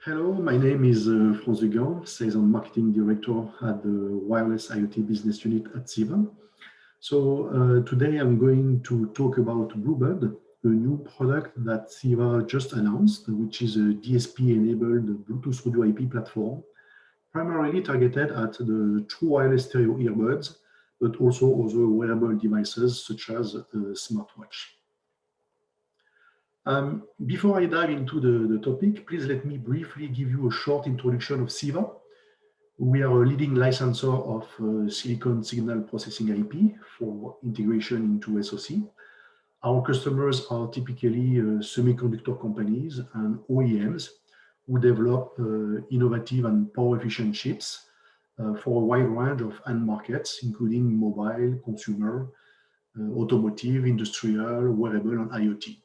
Hello, my name is Franz Dugan, Sales and Marketing Director at the Wireless IoT Business Unit at CEVA. Today I'm going to talk about Bluebud, a new product that CEVA just announced, which is a DSP-enabled Bluetooth audio IP platform, primarily targeted at the true wireless stereo earbuds, but also other wearable devices such as a smartwatch. Before I dive into the topic, please let me briefly give you a short introduction of CEVA. We are a leading licensor of silicon signal processing IP for integration into SoC. Our customers are typically semiconductor companies and OEMs who develop innovative and power-efficient chips for a wide range of end markets, including mobile, consumer, automotive, industrial, wearable, and IoT.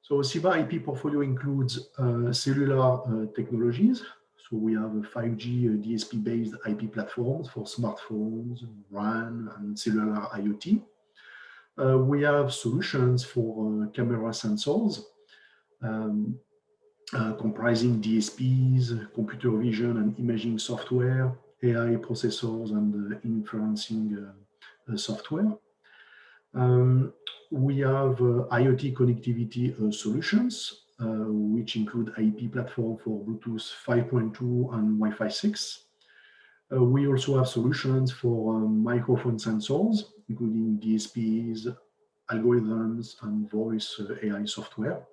So CEVA IP portfolio includes cellular technologies. So we have a 5G DSP-based IP platforms for smartphones, RAN, and cellular IoT. We have solutions for camera sensors, comprising DSPs, computer vision and imaging software, AI processors, and inferencing software. We have IoT connectivity solutions, which include IP platform for Bluetooth 5.2 and Wi-Fi 6. We also have solutions for microphone sensors, including DSPs, algorithms, and voice AI software.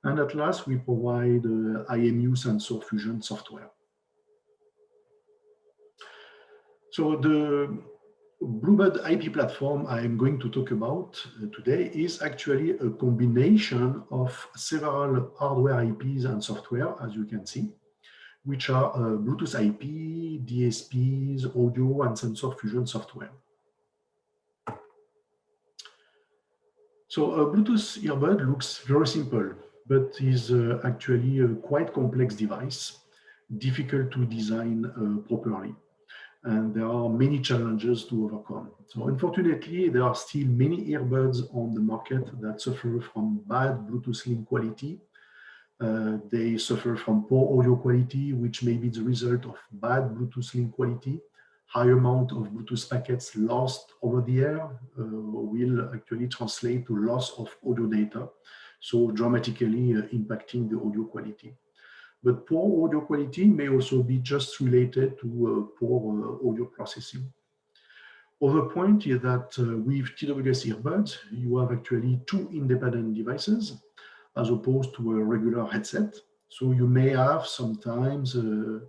And at last, we provide IMU sensor fusion software. So the Bluebud IP platform I am going to talk about today is actually a combination of several hardware IPs and software, as you can see, which are Bluetooth IP, DSPs, audio, and sensor fusion software. So a Bluetooth earbud looks very simple, but is actually a quite complex device, difficult to design properly. And there are many challenges to overcome. So unfortunately, there are still many earbuds on the market that suffer from bad Bluetooth link quality. They suffer from poor audio quality, which may be the result of bad Bluetooth link quality. High amount of Bluetooth packets lost over the air will actually translate to loss of audio data, so dramatically impacting the audio quality. But poor audio quality may also be just related to poor audio processing. Other point is that with TWS earbuds, you have actually two independent devices as opposed to a regular headset. So you may have sometimes, so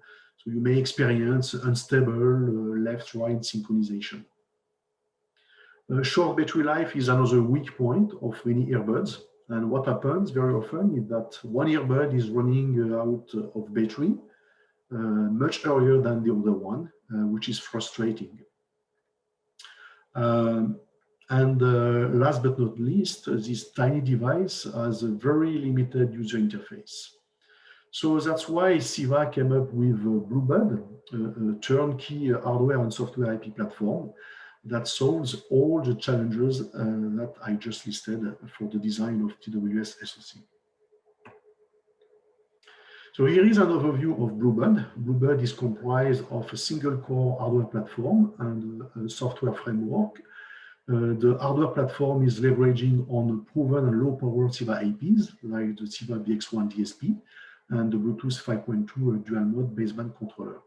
you may experience unstable left-right synchronization. Short battery life is another weak point of many earbuds. And what happens very often is that one earbud is running out of battery much earlier than the other one, which is frustrating. Last but not least, this tiny device has a very limited user interface. So that's why CEVA came up with Bluebud, a turnkey hardware and software IP platform that solves all the challenges that I just listed for the design of TWS SoC. So here is an overview of Bluebud. Bluebud is comprised of a single core hardware platform and a software framework. The hardware platform is leveraging on proven and low power CEVA IPs like the CEVA BX1 DSP and the Bluetooth 5.2 dual mode baseband controller.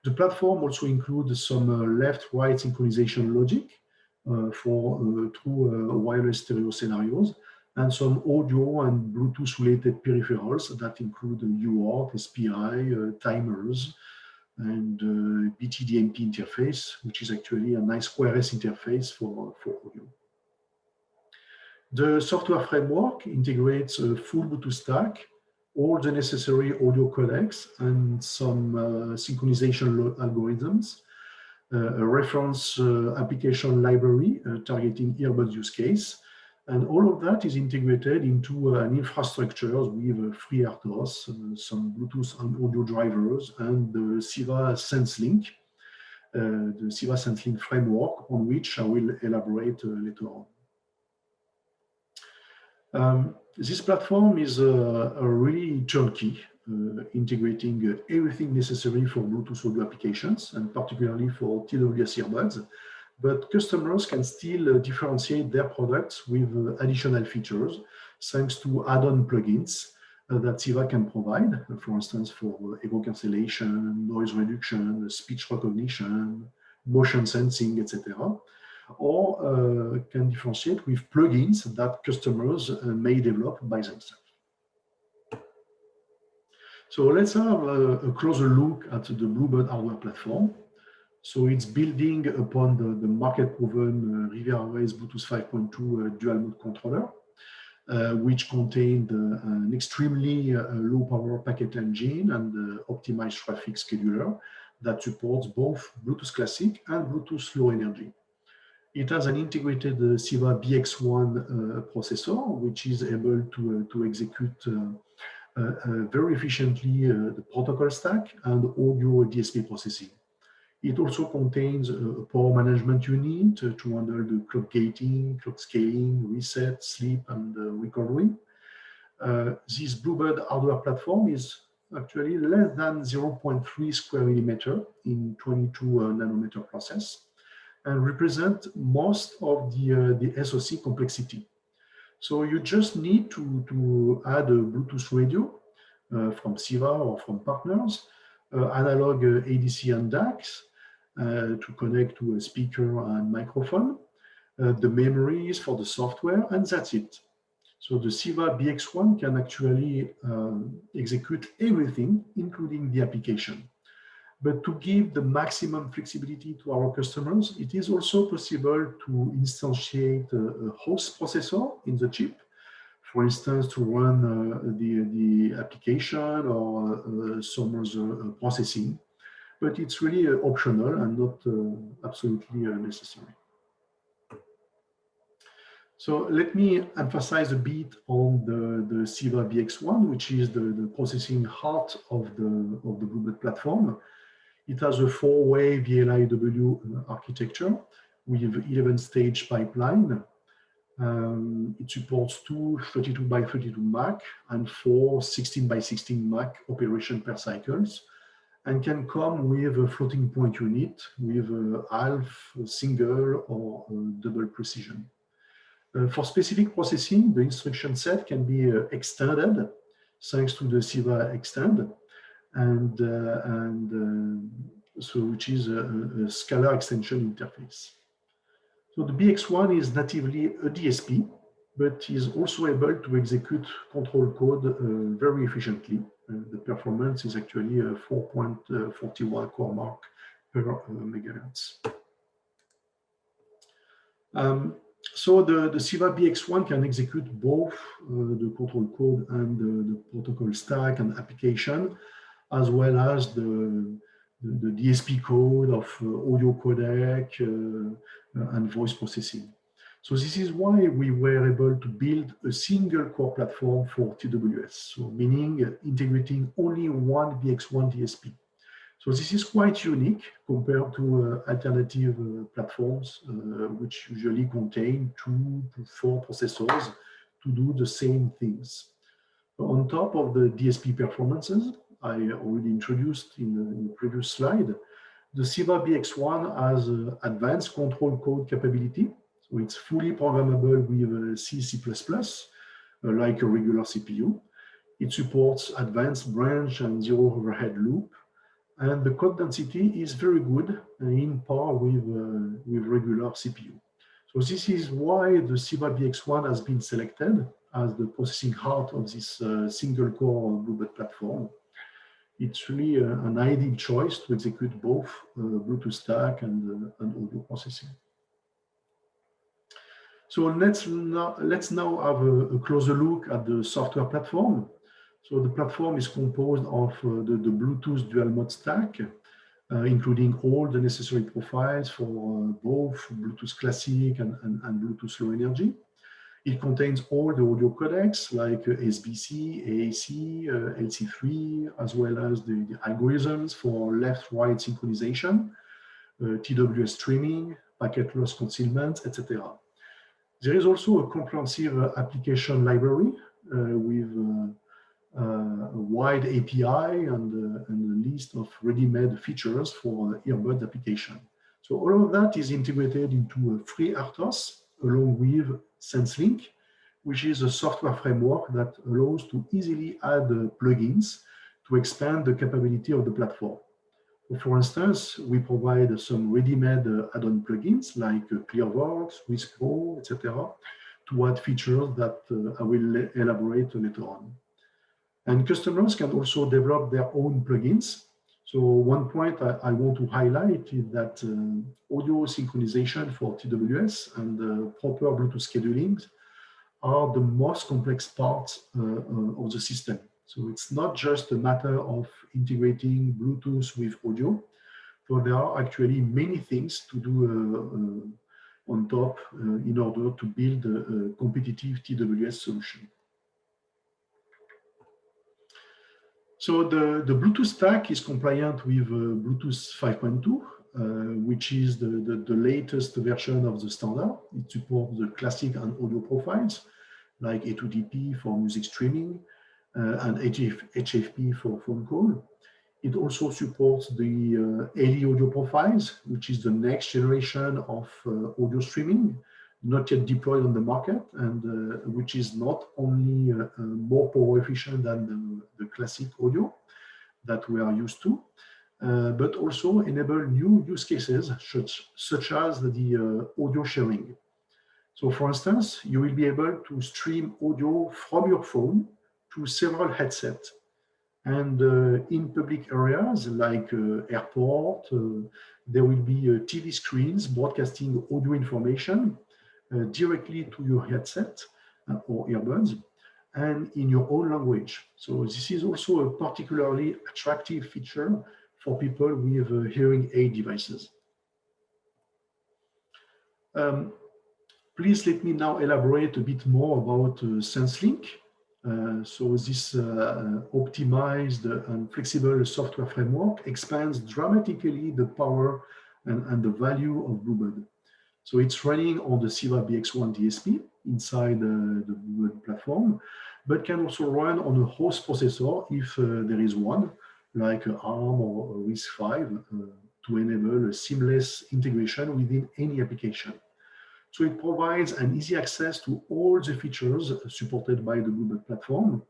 The platform also includes some left-right synchronization logic for true wireless stereo scenarios and some audio and Bluetooth-related peripherals that include UART, SPI, timers, and BTDMP interface, which is actually a nice QRS interface for audio. The software framework integrates a full Bluetooth stack, all the necessary audio codecs and some synchronization algorithms, a reference application library targeting earbud use case, and all of that is integrated into an infrastructure with FreeRTOS, some Bluetooth and audio drivers, and the CEVA SenseLink, the CEVA SenseLink framework, on which I will elaborate later on. This platform is a really turnkey. integrating everything necessary for Bluetooth audio applications, and particularly for TWS earbuds. But customers can still differentiate their products with additional features, thanks to add-on plugins that CEVA can provide, for instance, for echo cancellation, noise reduction, speech recognition, motion sensing, etc., or can differentiate with plugins that customers may develop by themselves. So let's have a closer look at the Bluebird hardware platform. So it's building upon the market-proven RivieraWaves Bluetooth 5.2 dual-mode controller, which contained an extremely low-power packet engine and optimized traffic scheduler that supports both Bluetooth Classic and Bluetooth Low Energy. It has an integrated CEVA BX1 processor, which is able to execute very efficiently the protocol stack and audio DSP processing. It also contains a power management unit to handle the clock gating, clock scaling, reset, sleep, and recovery. This Bluebird hardware platform is actually less than 0.3 square millimeter in 22 nanometer process and represent most of the SoC complexity. So you just need to add a Bluetooth radio from CEVA or from partners, analog ADC and DACs to connect to a speaker and microphone, the memories for the software, and that's it. So the CEVA BX1 can actually execute everything, including the application. But to give the maximum flexibility to our customers, it is also possible to instantiate a host processor in the chip, for instance, to run the application or some other processing. But it's really optional and not absolutely necessary. So let me emphasize a bit on the CEVA BX1, which is the processing heart of the Bluebird platform. It has a 4-way VLIW architecture with 11-stage pipeline. It supports 2 32 by 32 MAC and 4 16 by 16 MAC operation per cycles, and can come with a floating point unit with a half, single, or double precision. For specific processing, the instruction set can be extended thanks to the CEVA Extend, so which is a scalar extension interface. So the BX1 is natively a DSP, but is also able to execute control code very efficiently. The performance is actually 4.41 core mark per megahertz. So the CEVA BX1 can execute both the control code and the protocol stack and application, as well as the DSP code of audio codec and voice processing. So this is why we were able to build a single core platform for TWS, so meaning integrating only one BX1 DSP. So this is quite unique compared to alternative platforms, which usually contain 2 to 4 processors to do the same things. On top of the DSP performances I already introduced in the previous slide, the CEVA BX1 has advanced control code capability. So it's fully programmable with C++, like a regular CPU. It supports advanced branch and zero overhead loop. And the code density is very good, in par with regular CPU. So this is why the CEVA BX1 has been selected as the processing heart of this single core Bluebird platform. It's really an ideal choice to execute both Bluetooth stack and audio processing. So let's now have a closer look at the software platform. So the platform is composed of the Bluetooth dual mode stack, including all the necessary profiles for both Bluetooth Classic and Bluetooth Low Energy. It contains all the audio codecs like SBC, AAC, LC3, as well as the algorithms for left-right synchronization, TWS streaming, packet loss concealment, etc. There is also a comprehensive application library with a wide API and a list of ready-made features for earbud application. So all of that is integrated into a FreeRTOS along with SenseLink, which is a software framework that allows to easily add plugins to expand the capability of the platform. For instance, we provide some ready-made add-on plugins like ClearVox, WhisPro, etc., to add features that I will elaborate later on. And customers can also develop their own plugins. So one point I want to highlight is that audio synchronization for TWS and proper Bluetooth scheduling are the most complex parts of the system. So it's not just a matter of integrating Bluetooth with audio, but there are actually many things to do on top in order to build a competitive TWS solution. So the Bluetooth stack is compliant with Bluetooth 5.2, which is the latest version of the standard. It supports the classic and audio profiles like A2DP for music streaming and HFP for phone call. It also supports the LE audio profiles, which is the next generation of audio streaming, not yet deployed on the market, and which is not only more power efficient than the classic audio that we are used to, but also enable new use cases such as the audio sharing. So for instance, you will be able to stream audio from your phone to several headsets. And in public areas like airport, there will be TV screens broadcasting audio information directly to your headset or earbuds and in your own language. So this is also a particularly attractive feature for people with hearing aid devices. Please let me now elaborate a bit more about SenseLink. So this optimized and flexible software framework expands dramatically the power and the value of Bluebud. So it's running on the CEVA BX1 DSP inside the Bluebud platform, but can also run on a host processor if there is one, like ARM or RISC-V, to enable a seamless integration within any application. So it provides an easy access to all the features supported by the Bluebud platform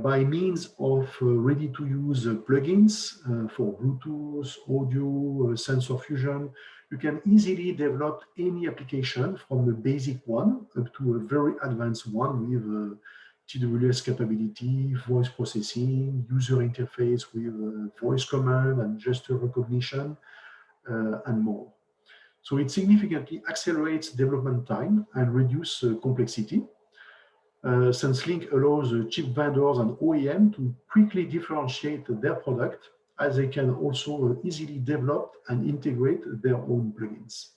by means of ready-to-use plugins for Bluetooth, audio, sensor fusion. You can easily develop any application from a basic one up to a very advanced one with TWS capability, voice processing, user interface with voice command and gesture recognition, and more. So it significantly accelerates development time and reduces complexity. SenseLink allows chip vendors and OEM to quickly differentiate their product, as they can also easily develop and integrate their own plugins.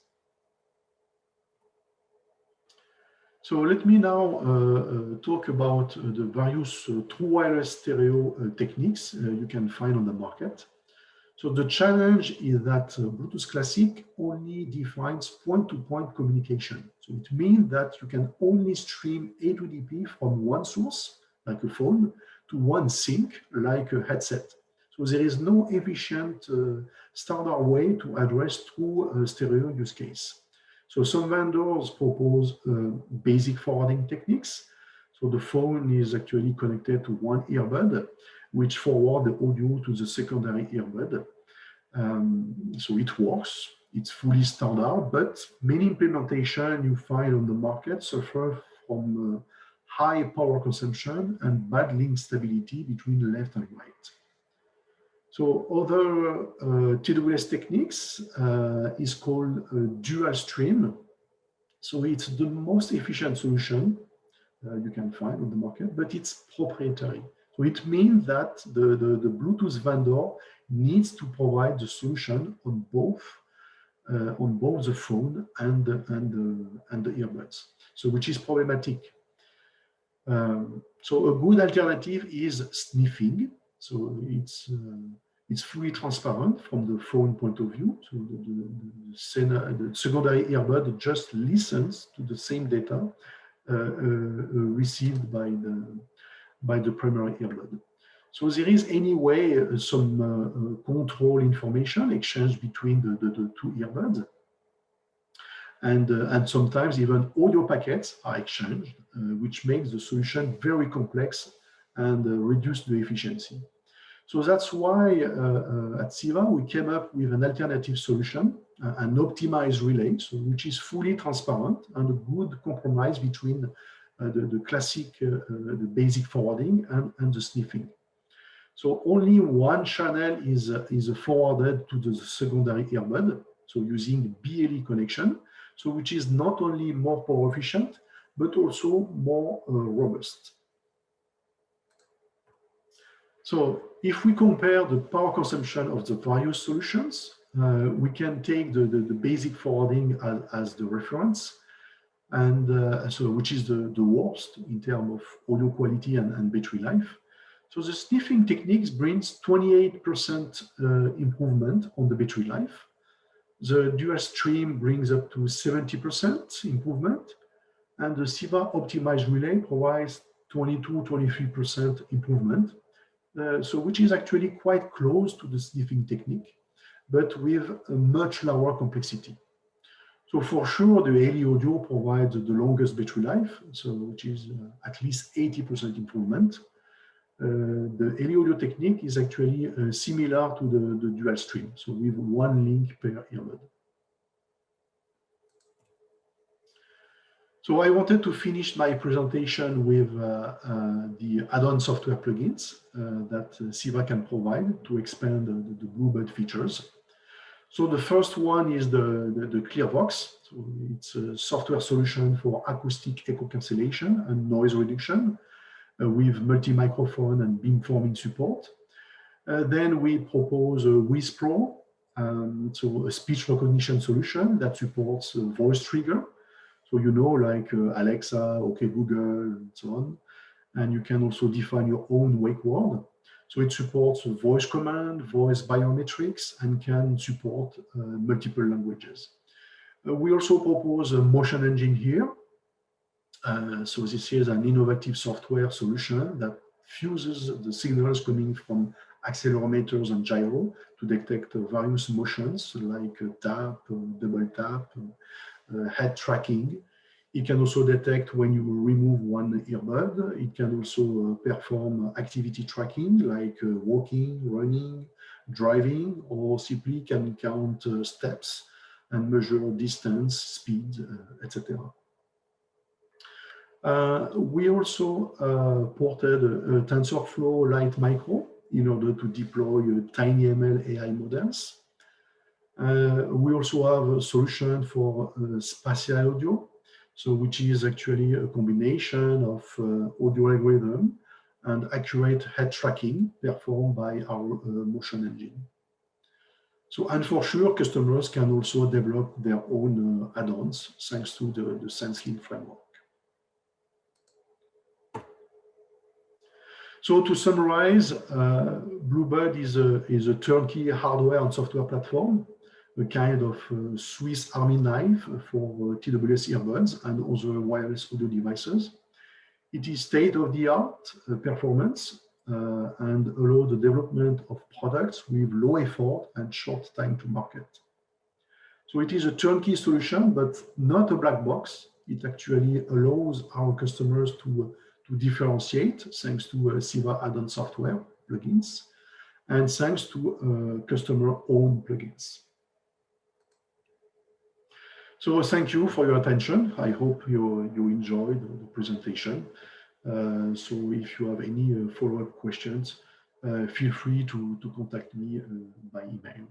So let me now talk about the various true wireless stereo techniques you can find on the market. So the challenge is that Bluetooth Classic only defines point-to-point communication. So it means that you can only stream A2DP from one source, like a phone, to one sync, like a headset. So there is no efficient standard way to address true stereo use case. So some vendors propose basic forwarding techniques. So the phone is actually connected to one earbud, which forward the audio to the secondary earbud. So it works, it's fully standard, but many implementations you find on the market suffer from high power consumption and bad link stability between left and right. So other TWS techniques is called dual stream. So it's the most efficient solution you can find on the market, but it's proprietary. So it means that the Bluetooth vendor needs to provide the solution on both the phone and the earbuds. So which is problematic. So a good alternative is sniffing. So it's fully transparent from the phone point of view. So the secondary earbud just listens to the same data received by by the primary earbud. So there is anyway some control information exchanged between the two earbuds. And sometimes even audio packets are exchanged, which makes the solution very complex and reduce the efficiency. So that's why at CEVA, we came up with an alternative solution, an optimized relay, so which is fully transparent and a good compromise between the classic, the basic forwarding and the sniffing. So only one channel is forwarded to the secondary earbud, so using BLE connection, so which is not only more power efficient, but also more robust. So if we compare the power consumption of the various solutions, we can take the basic forwarding as the reference, and so which is the worst in terms of audio quality and battery life. So the sniffing techniques brings 28% improvement on the battery life. The dual stream brings up to 70% improvement, and the CEVA optimized relay provides 22-23% improvement. So which is actually quite close to the sniffing technique, but with a much lower complexity. So for sure, the LE Audio provides the longest battery life, so which is at least 80% improvement. The LE Audio technique is actually similar to the dual stream, so with one link per earbud. So I wanted to finish my presentation with the add-on software plugins that CEVA can provide to expand the Bluebud features. So the first one is the ClearVox. So it's a software solution for acoustic echo cancellation and noise reduction with multi-microphone and beamforming support. Then we propose a WhisPro, so a speech recognition solution that supports voice trigger. So you know, like Alexa, OK Google, and so on. And you can also define your own wake word. So it supports voice command, voice biometrics, and can support multiple languages. We also propose a motion engine here. So this is an innovative software solution that fuses the signals coming from accelerometers and gyro to detect various motions like tap, double tap, head tracking. It can also detect when you remove one earbud. It can also perform activity tracking like walking, running, driving, or simply can count steps and measure distance, speed, etc. We also ported a TensorFlow Lite Micro in order to deploy TinyML AI models. We also have a solution for spatial audio, so which is actually a combination of audio algorithm and accurate head tracking performed by our motion engine. So, and for sure, customers can also develop their own add-ons thanks to the SenseLink framework. So to summarize, Bluebud is a turnkey hardware and software platform, a kind of Swiss Army knife for TWS earbuds and other wireless audio devices. It is state-of-the-art performance and allows the development of products with low effort and short time to market. So it is a turnkey solution, but not a black box. It actually allows our customers to differentiate thanks to CEVA add-on software plugins and thanks to customer-owned plugins. So thank you for your attention. I hope you enjoyed the presentation. So if you have any follow-up questions, feel free to contact me by email.